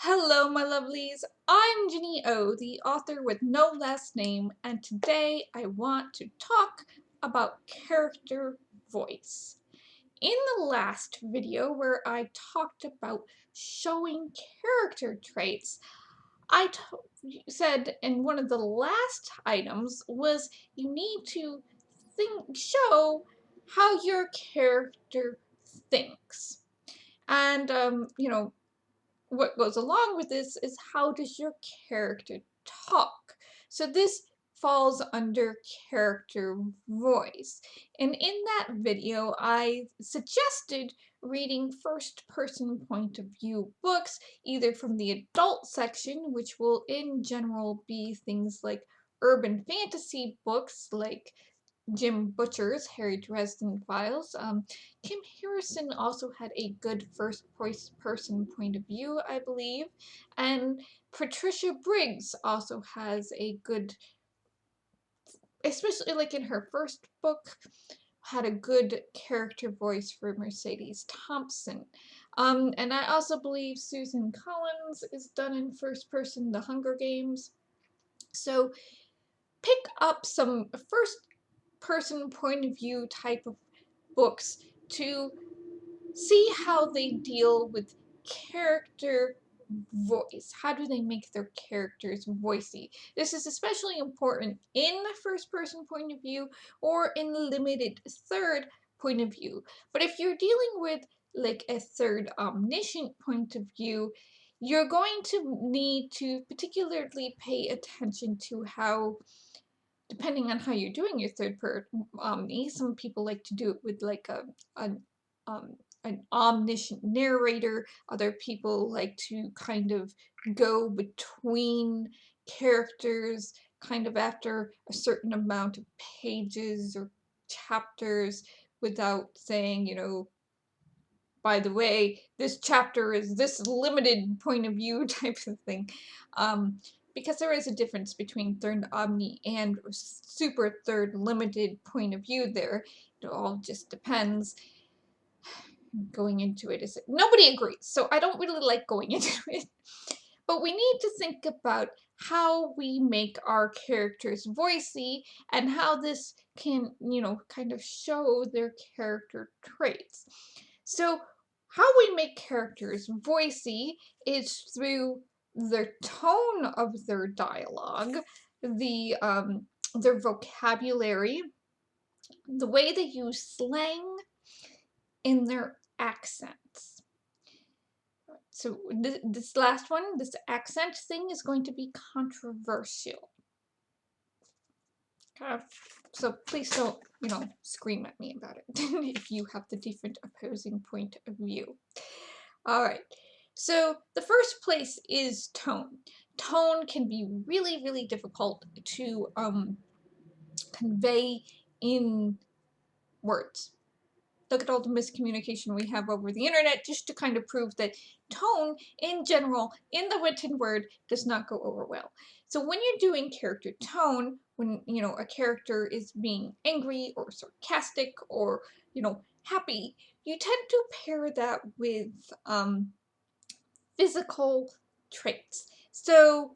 Hello, my lovelies. I'm Ginny O, the author with no last name, and today I want to talk about character voice. In the last video where I talked about showing character traits, I said in one of the last items was you need to show how your character thinks. And, what goes along with this is how does your character talk? So this falls under character voice. And in that video, I suggested reading first-person point of view books, either from the adult section, which will in general be things like urban fantasy books like Jim Butcher's Harry Dresden Files. Kim Harrison also had a good first-person point of view, I believe, and Patricia Briggs also has a good, especially like in her first book, had a good character voice for Mercedes Thompson. And I also believe Susan Collins is done in first person, The Hunger Games. So pick up some first-person point of view type of books to see how they deal with character voice. How do they make their characters voicey? This is especially important in the first person point of view or in the limited third point of view. But if you're dealing with like a third omniscient point of view, you're going to need to particularly pay attention to how, depending on how you're doing your third person omni, some people like to do it with like um, an omniscient narrator. Other people like to kind of go between characters kind of after a certain amount of pages or chapters without saying, by the way, this chapter is this limited point of view type of thing. Because there is a difference between third omni and super third limited point of view there. It all just depends. Going into it is nobody agrees, so I don't really like going into it. But we need to think about how we make our characters voicey and how this can, kind of show their character traits. So how we make characters voicey is through the tone of their dialogue, their vocabulary, the way they use slang, and their accents. So this last one, this accent thing is going to be controversial. So please don't, scream at me about it if you have the different opposing point of view. All right. So the first place is tone. Tone can be really, really difficult to convey in words. Look at all the miscommunication we have over the internet just to kind of prove that tone in general in the written word does not go over well. So when you're doing character tone, when a character is being angry or sarcastic or happy, you tend to pair that with physical traits. So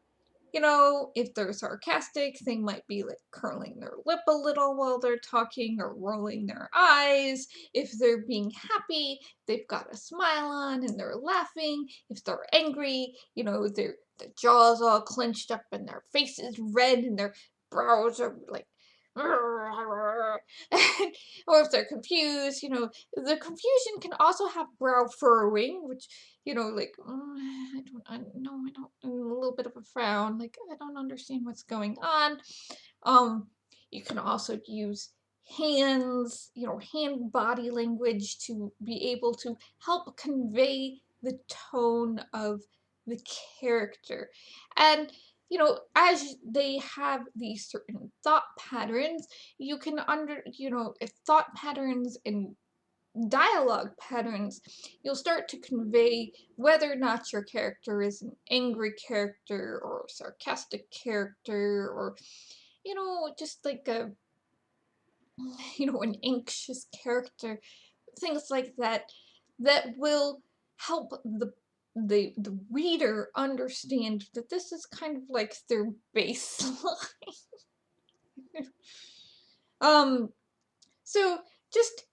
if they're sarcastic, they might be like curling their lip a little while they're talking or rolling their eyes. If they're being happy, they've got a smile on and they're laughing. If they're angry, their jaws all clenched up and their face is red and their brows are like or if they're confused, the confusion can also have brow furrowing, which like, I don't, a little bit of a frown, like, I don't understand what's going on. You can also use hands, hand body language to be able to help convey the tone of the character. And, as they have these certain thought patterns, you can if thought patterns and dialogue patterns, you'll start to convey whether or not your character is an angry character or a sarcastic character or, just like an anxious character, things like that, that will help the the reader understand that this is kind of like their baseline. um, so just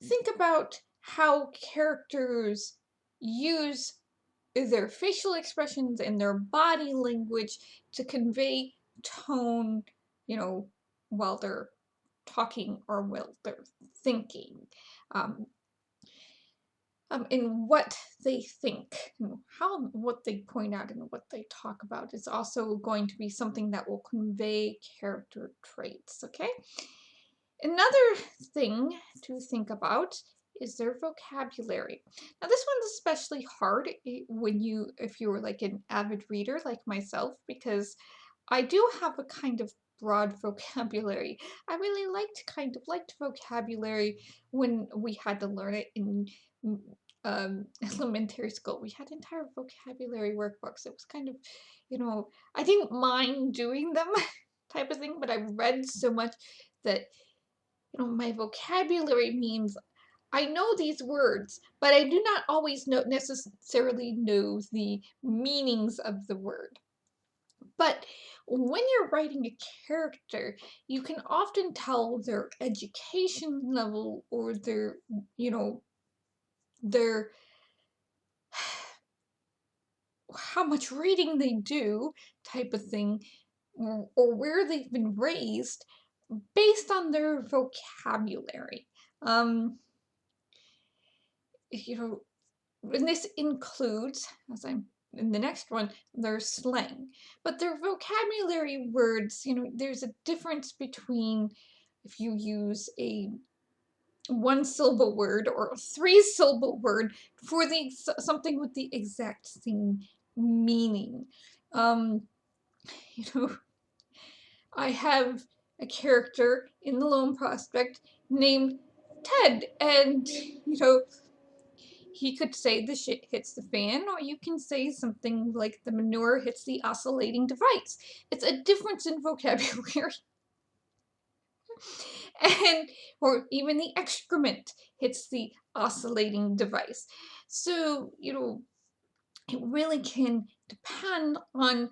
think about how characters use their facial expressions and their body language to convey tone, you know, while they're talking or while they're thinking. Um, and what they think, what they point out and what they talk about is also going to be something that will convey character traits, okay? Another thing to think about is their vocabulary. Now this one's especially hard if you're like an avid reader like myself, because I do have a kind of broad vocabulary. I really liked vocabulary when we had to learn it in mm, elementary school. We had entire vocabulary workbooks. It was kind of, I didn't mind doing them type of thing, but I read so much that, my vocabulary means I know these words, but I do not always necessarily know the meanings of the word. But when you're writing a character, you can often tell their education level or their how much reading they do type of thing, or where they've been raised based on their vocabulary. Um, you know, and this includes, as I'm in the next one, their slang. But their vocabulary words, there's a difference between if you use a one-syllable word or a three-syllable word for something with the exact same meaning. Um, you know, I have a character in the Lone Prospect named Ted, and he could say the shit hits the fan, or you can say something like the manure hits the oscillating device. It's a difference in vocabulary. Or even the excrement hits the oscillating device. So, it really can depend on,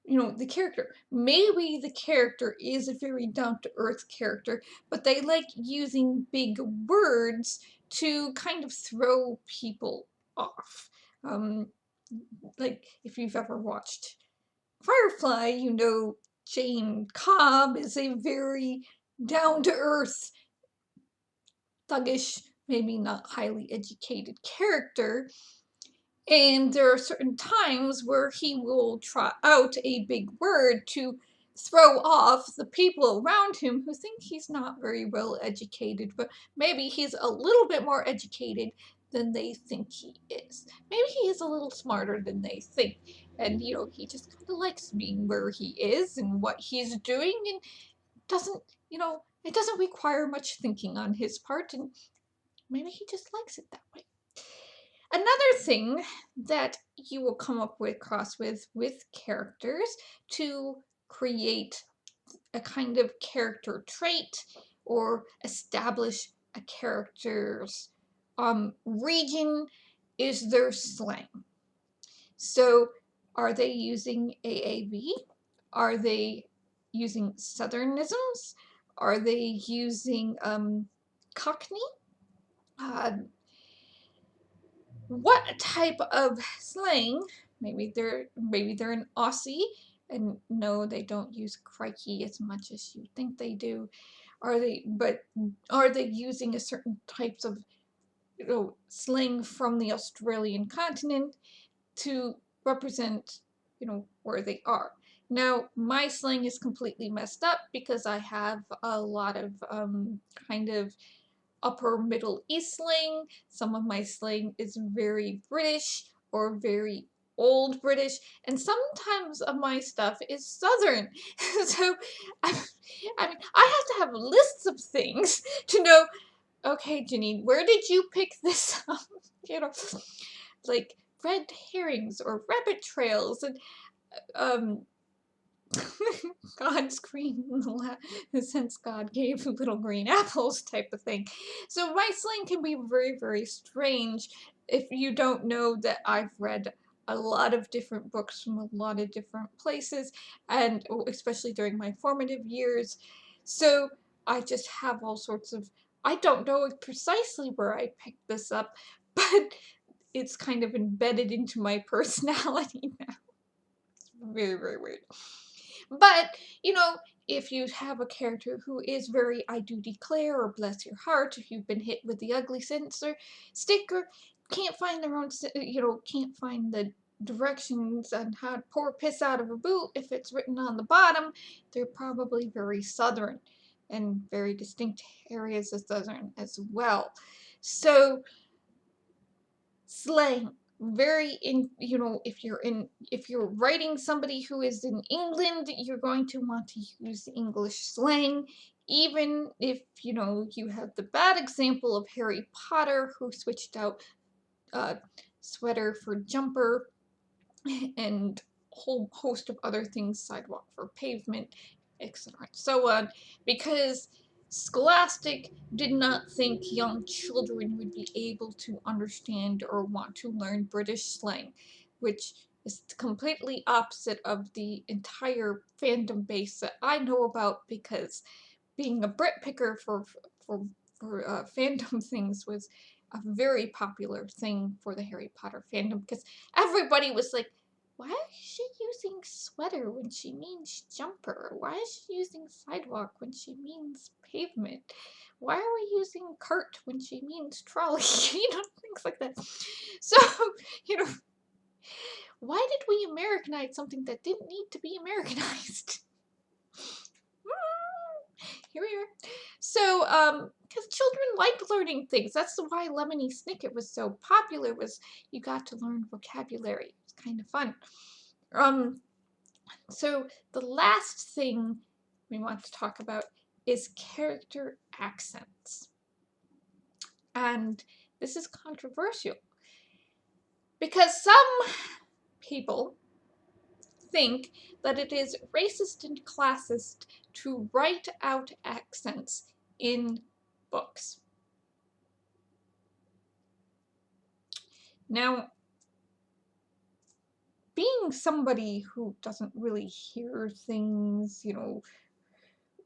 the character. Maybe the character is a very down-to-earth character, but they like using big words to kind of throw people off. Like, if you've ever watched Firefly, Jane Cobb is a very down-to-earth, thuggish, maybe not highly educated character. And there are certain times where he will trot out a big word to throw off the people around him who think he's not very well educated, but maybe he's a little bit more educated than they think he is. Maybe he is a little smarter than they think. And, he just kind of likes being where he is and what he's doing, and doesn't, it doesn't require much thinking on his part, and maybe he just likes it that way. Another thing that you will come up across with characters to create a kind of character trait or establish a character's region is their slang. So are they using AAV? Are they using Southernisms? Are they using Cockney? What type of slang? Maybe they're an Aussie, and no, they don't use crikey as much as you think they do. Are they using a certain types of slang from the Australian continent to represent where they are? Now, my slang is completely messed up because I have a lot of kind of upper Middle East slang. Some of my slang is very British or very old British, and sometimes of my stuff is Southern. So, I mean, I have to have lists of things to know, okay, Janine, where did you pick this up? Like red herrings or rabbit trails, and God's green, since God gave little green apples type of thing. So my slang can be very, very strange if you don't know that I've read a lot of different books from a lot of different places, and especially during my formative years. So I just have all sorts of, I don't know precisely where I picked this up, but it's kind of embedded into my personality now. It's very, very weird. But, you know, if you have a character who is very I do declare or bless your heart, if you've been hit with the ugly sensor sticker, can't find their own, can't find the directions on how to pour piss out of a boot if it's written on the bottom, they're probably very southern and very distinct areas of southern as well. So slang, very if you're writing somebody who is in England, you're going to want to use English slang, even if you have the bad example of Harry Potter, who switched out sweater for jumper and a whole host of other things, sidewalk for pavement, etc. and so on, because Scholastic did not think young children would be able to understand or want to learn British slang, which is completely opposite of the entire fandom base that I know about, because being a Brit picker for fandom things was a very popular thing for the Harry Potter fandom, because everybody was like, why is she using sweater when she means jumper? Why is she using sidewalk when she means pavement? Why are we using cart when she means trolley? Things like that. So, why did we Americanize something that didn't need to be Americanized? Here we are. So, because children like learning things. That's why Lemony Snicket was so popular, was you got to learn vocabulary. It's kind of fun. So the last thing we want to talk about is character accents. And this is controversial, because some people think that it is racist and classist to write out accents in books. Now, being somebody who doesn't really hear things,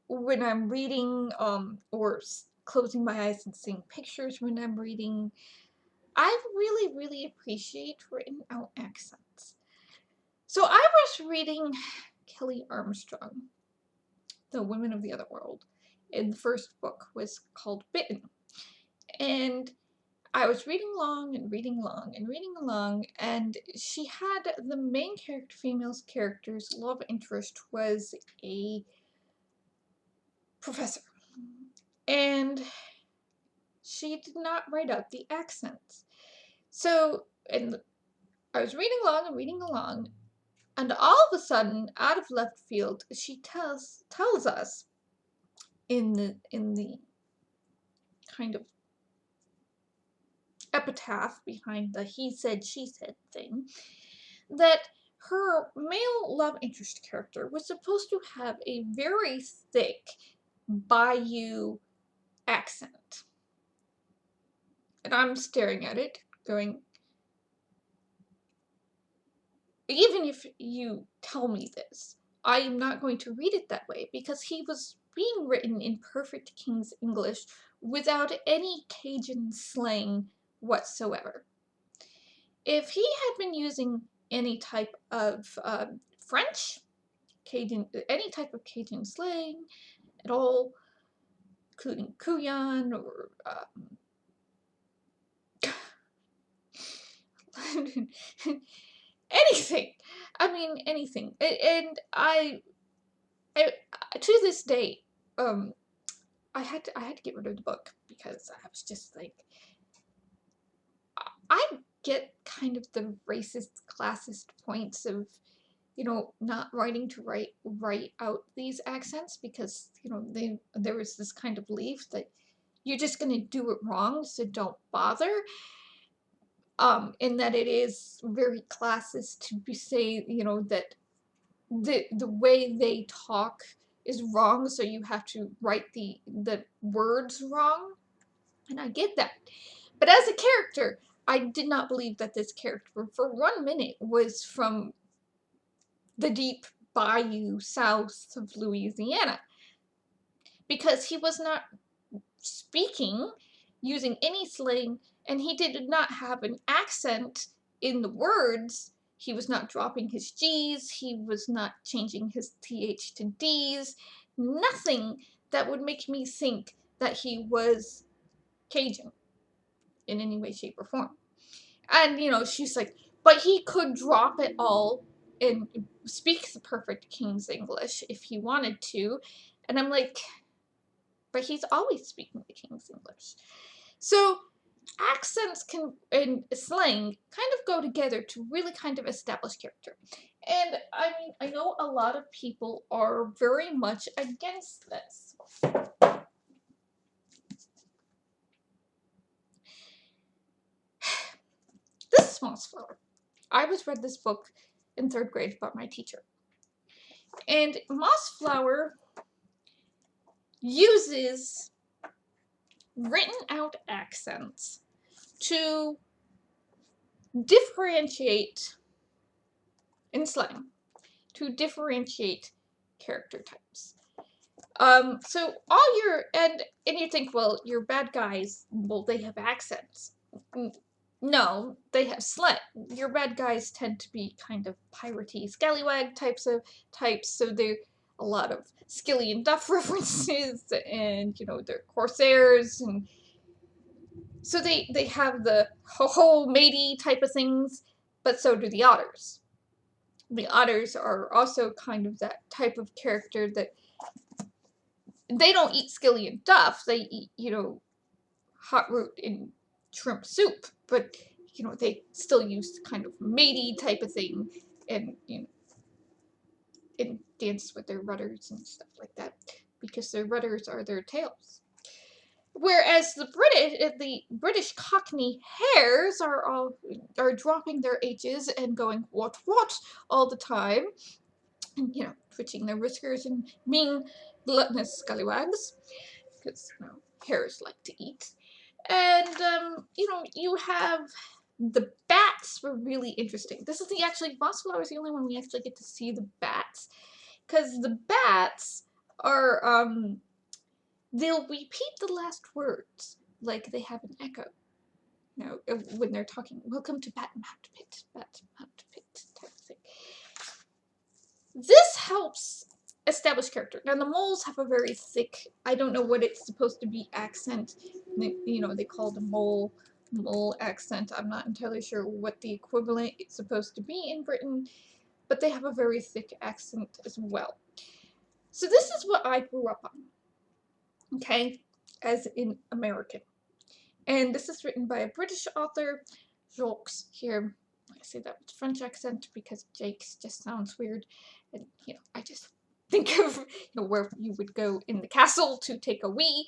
when I'm reading, or closing my eyes and seeing pictures when I'm reading, I really, really appreciate written out accents. So I was reading Kelly Armstrong, The Women of the Other World, and the first book was called Bitten. And I was reading along and reading along and reading along, and she had the main character, female's character's love interest was a professor. And she did not write out the accents. So, and I was reading along, and all of a sudden, out of left field, she tells us in the kind of epitaph behind the he said, she said thing, that her male love interest character was supposed to have a very thick Bayou accent. And I'm staring at it, going, even if you tell me this, I am not going to read it that way, because he was being written in perfect King's English without any Cajun slang whatsoever. If he had been using any type of French, Cajun, any type of Cajun slang at all, including Kuyan or anything. I mean, anything. And I to this day, I had to get rid of the book, because I was just like, I get kind of the racist, classist points of, not writing to write out these accents, because, there was this kind of belief that you're just going to do it wrong, so don't bother. And that it is very classist to say, that the way they talk is wrong, so you have to write the words wrong. And I get that. But as a character, I did not believe that this character for 1 minute was from the deep bayou south of Louisiana, because he was not speaking using any slang, and he did not have an accent in the words. He was not dropping his G's, he was not changing his TH to D's, nothing that would make me think that he was Cajun in any way, shape, or form. And, you know, she's like, but he could drop it all and speak the perfect King's English if he wanted to. And I'm like, but he's always speaking the King's English. So accents and slang kind of go together to really kind of establish character. And I mean, I know a lot of people are very much against this. This is Mossflower. I was read this book in 3rd grade by my teacher. And Mossflower uses written out accents to differentiate in slang, to differentiate character types. So all your, and you think, well, your bad guys, well, they have accents. No, they have slang. Your bad guys tend to be kind of piratey, scallywag types, so they're a lot of Skilly and Duff references, and, you know, they're corsairs, and so they have the ho-ho matey type of things, but so do the otters. The otters are also kind of that type of character that they don't eat Skilly and Duff, they eat, you know, hot root and shrimp soup, but, you know, they still use kind of matey type of thing, and, you know, and dance with their rudders and stuff like that, because their rudders are their tails. Whereas the British Cockney hares are dropping their H's and going what all the time, and, you know, twitching their whiskers and being gluttonous scallywags, because, you know, hares like to eat. And you know, you have the bats were really interesting. This is Mossflower is the only one we actually get to see the bats, because the bats are they'll repeat the last words like they have an echo. You know, when they're talking, welcome to Batmount Pit, Batmount Pit, type of thing. This helps establish character. Now, the moles have a very thick, I don't know what it's supposed to be, accent. You know, they call the mole accent. I'm not entirely sure what the equivalent is supposed to be in Britain, but they have a very thick accent as well. So this is what I grew up on, okay, as in American. And this is written by a British author, Jacques here. I say that with French accent because Jake's just sounds weird. And, you know, I just think of, you know, where you would go in the castle to take a wee.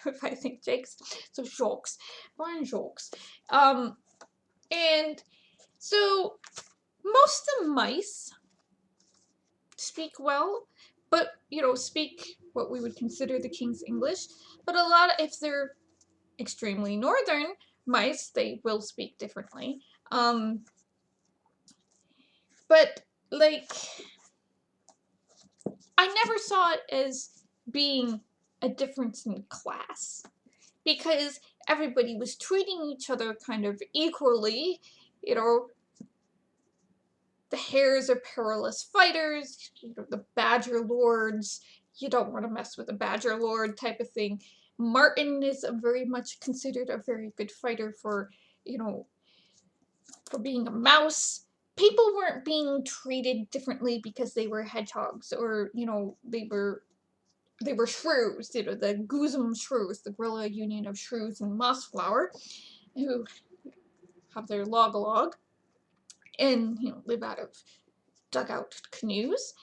If I think Jake's. So Jacques. Brian Jacques. And so most of the mice speak well, but, you know, speak what we would consider the King's English. But a lot of, if they're extremely northern mice, they will speak differently. But, like, I never saw it as being a difference in class, because everybody was treating each other kind of equally. You know, the hares are perilous fighters, you know, the badger lords, you don't want to mess with a badger lord type of thing. Martin is very much considered a very good fighter for, you know, for being a mouse. People weren't being treated differently because they were hedgehogs, or, you know, they were shrews, you know, the Goosum shrews, the guerrilla union of shrews and Mossflower, who have their log and, you know, live out of dugout canoes.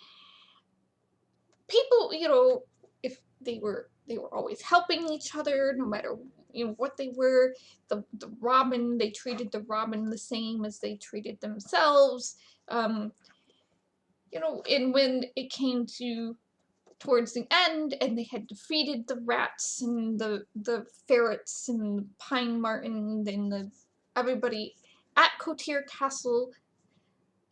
People, you know, if they were always helping each other, no matter, you know, what they were. The robin, they treated the robin the same as they treated themselves. You know, and when it came to towards the end, and they had defeated the rats and the ferrets and the pine marten and the everybody at Cotier Castle,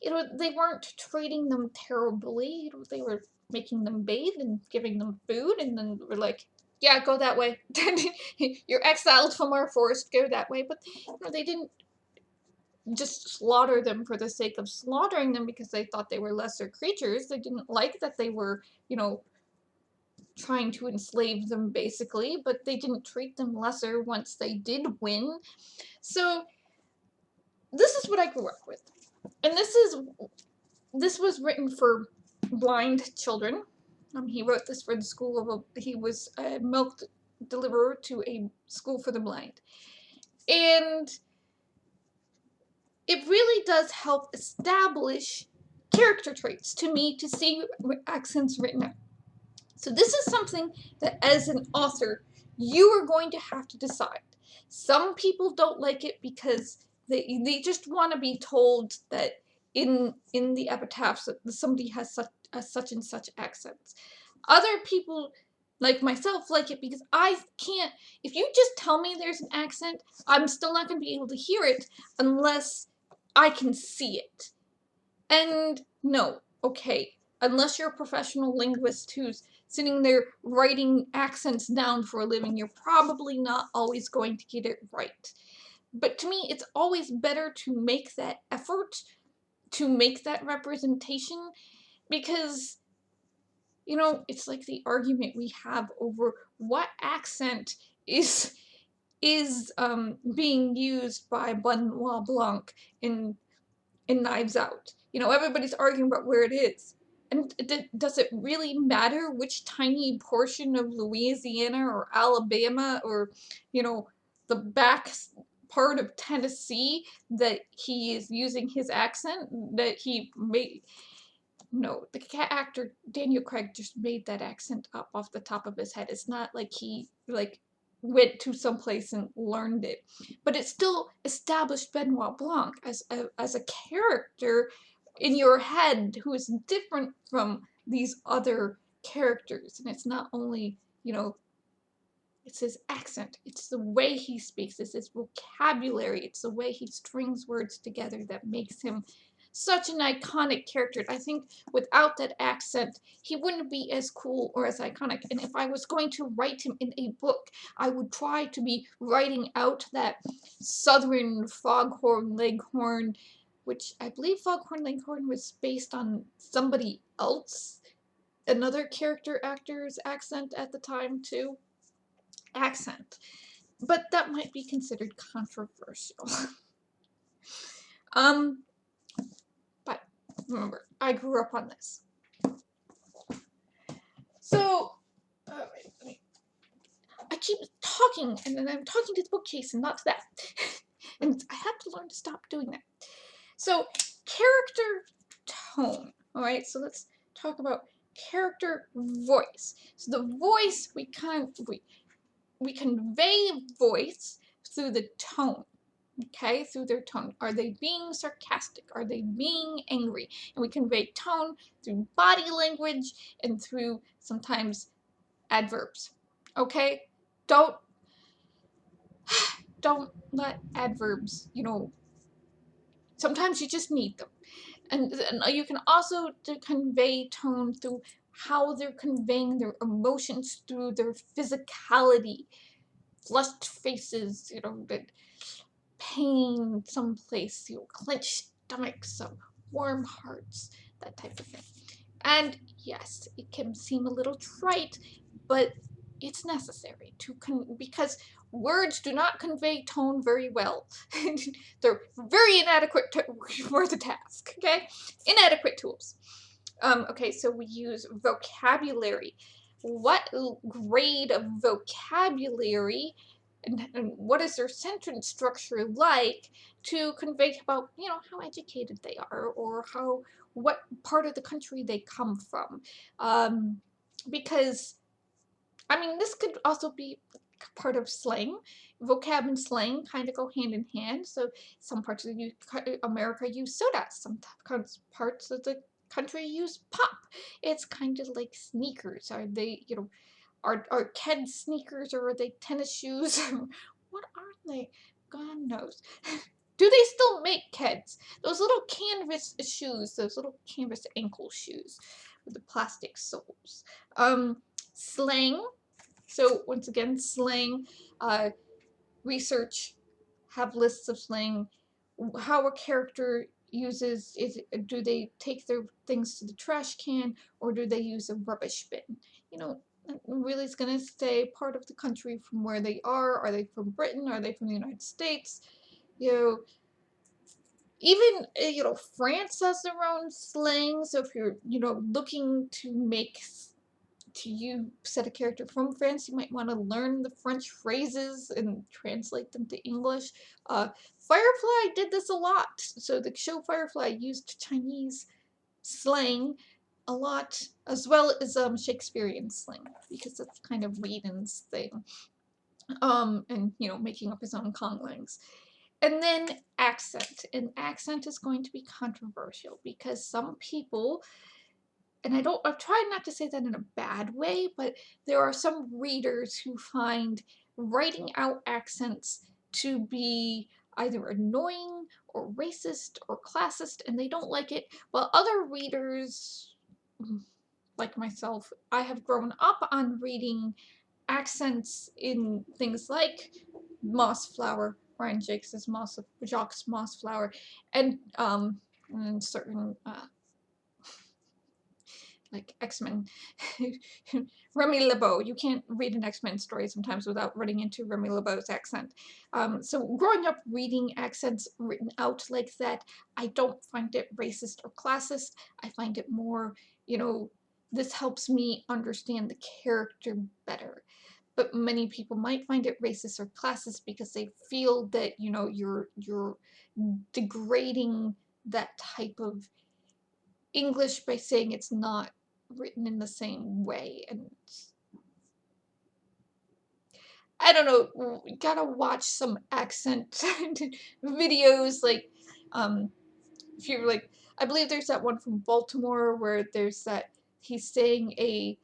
they weren't treating them terribly. They were making them bathe and giving them food, and then were like, yeah, go that way. You're exiled from our forest, go that way. But they didn't just slaughter them for the sake of slaughtering them because they thought they were lesser creatures. They didn't like that they were, trying to enslave them, basically, but they didn't treat them lesser once they did win. So this is what I grew up with. And this was written for blind children. He wrote this for the school he was a milk deliverer to a school for the blind. And it really does help establish character traits to me to see accents written out. So this is something that as an author, you are going to have to decide. Some people don't like it because they just want to be told that in the epitaphs that somebody has such and such accents. Other people, like myself, like it because I can't, if you just tell me there's an accent, I'm still not going to be able to hear it unless I can see it. And no, okay, unless you're a professional linguist who's sitting there writing accents down for a living, you're probably not always going to get it right. But to me, it's always better to make that effort, to make that representation, because, it's like the argument we have over what accent is being used by Benoit Blanc in Knives Out. Everybody's arguing about where it is. And does it really matter which tiny portion of Louisiana or Alabama or, the back part of Tennessee that he is using his accent that he made? No, the actor Daniel Craig just made that accent up off the top of his head. It's not like he, went to someplace and learned it. But it still established Benoit Blanc as a character in your head who is different from these other characters. And it's not only, it's his accent. It's the way he speaks. It's his vocabulary. It's the way he strings words together that makes him such an iconic character. I think without that accent, he wouldn't be as cool or as iconic. And if I was going to write him in a book, I would try to be writing out that Southern Foghorn Leghorn, which I believe Foghorn Leghorn was based on somebody else, another character actor's accent at the time too. But that might be considered controversial. But remember, I grew up on this. So, I keep talking, and then I'm talking to the bookcase and not to that. And I have to learn to stop doing that. So, character tone. Alright, so let's talk about character voice. So the voice, we convey voice through the tone. Okay, through their tone. Are they being sarcastic? Are they being angry? And we convey tone through body language and through sometimes adverbs. Okay? Don't let adverbs, sometimes you just need them. And you can also convey tone through how they're conveying their emotions through their physicality. Flushed faces, that pain someplace, clenched stomachs, warm hearts, that type of thing. And yes, it can seem a little trite, but it's necessary because words do not convey tone very well. They're very inadequate for the task, okay? Inadequate tools. Okay, so we use vocabulary. What grade of vocabulary and what is their sentence structure like to convey about, how educated they are or what part of the country they come from. Because, this could also be part of slang. Vocab and slang kind of go hand in hand. So some parts of America use soda. Some parts of the country use pop. It's kind of like sneakers. Are they, are kids sneakers or are they tennis shoes? What are they? God knows. Do they still make Keds? Those little canvas shoes, those little canvas ankle shoes with the plastic soles. Slang. So once again, slang. Research, have lists of slang. How a character uses, do they take their things to the trash can, or do they use a rubbish bin? You know, really is going to stay part of the country from where they are. Are they from Britain? Are they from the United States? You know, even, you know, France has their own slang. So if you're, you know, looking to make, you set a character from France, you might want to learn the French phrases and translate them to English. Firefly did this a lot. So the show Firefly used Chinese slang a lot, as well as Shakespearean slang, because that's kind of Whedon's thing. And, you know, making up his own Konglangs. And then accent. And accent is going to be controversial because some people, and I'm trying not to say that in a bad way, but there are some readers who find writing out accents to be either annoying or racist or classist, and they don't like it, while other readers, like myself, I have grown up on reading accents in things like Mossflower, Ryan Jakes' Jacques Mossflower, and certain like X-Men. Remy LeBeau. You can't read an X-Men story sometimes without running into Remy LeBeau's accent. So growing up reading accents written out like that, I don't find it racist or classist. I find it more, you know, this helps me understand the character better. But many people might find it racist or classist because they feel that, you know, you're degrading that type of English by saying it's not written in the same way. And I don't know, you gotta watch some accent videos, like if you're like, I believe there's that one from Baltimore where there's that he's saying a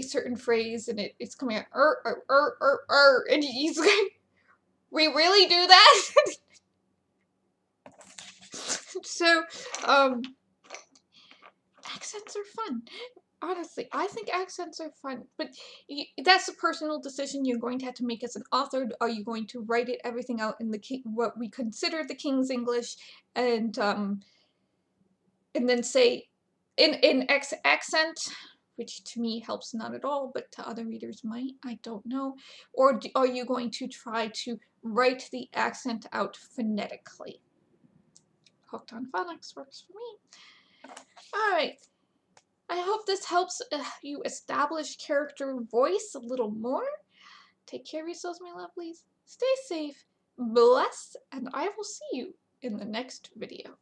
certain phrase and it's coming out and he's like, we really do that? So accents are fun. Honestly, I think accents are fun, but that's a personal decision you're going to have to make as an author. Are you going to write everything out in what we consider the King's English, and then say in X accent, which to me helps not at all, but to other readers might. I don't know. Or are you going to try to write the accent out phonetically? Hooked on Phonics works for me. All right. I hope this helps you establish character voice a little more. Take care of yourselves, my lovelies. Stay safe, blessed, and I will see you in the next video.